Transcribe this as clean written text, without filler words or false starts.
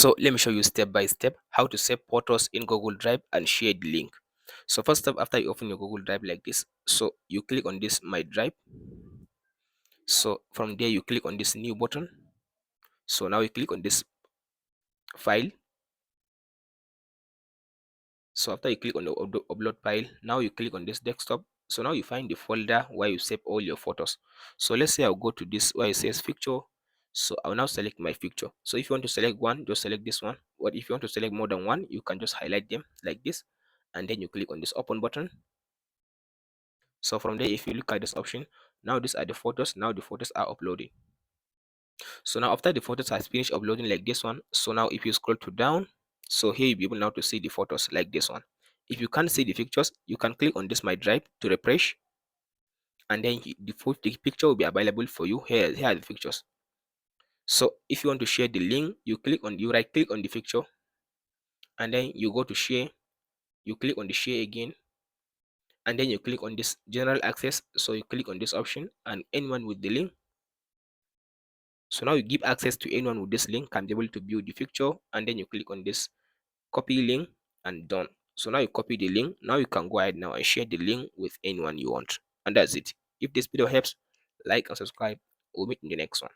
So let me show you step by step how to save photos in Google Drive and share the link. So first step, after you open your Google Drive like this, so you click on this My Drive. So from there you click on this new button. So now you click on this file. So after you click on the upload file, now you click on this desktop. So now you find the folder where you save all your photos. So let's say I'll go to this where it says picture. So I'll now select my picture. So if you want to select one, just select this one. But if you want to select more than one, you can just highlight them like this, and then you click on this open button. So from there, if you look at this option, now these are the photos. Now the photos are uploading. So now after the photos has finished uploading like this one, so now if you scroll to down, so here you'll be able now to see the photos like this one. If you can't see the pictures, you can click on this My Drive to refresh, and then the picture will be available for you. Here are the pictures. So if you want to share the link, you right click on the picture, and then you go to share. You click on the share again, and then you click on this general access. So you click on this option, and anyone with the link. So now you give access to anyone with this link can be able to view the picture, and then you click on this copy link and done. So now you copy the link. Now you can go ahead now and share the link with anyone you want, and that's it. If this video helps, like and subscribe. We'll meet in the next one.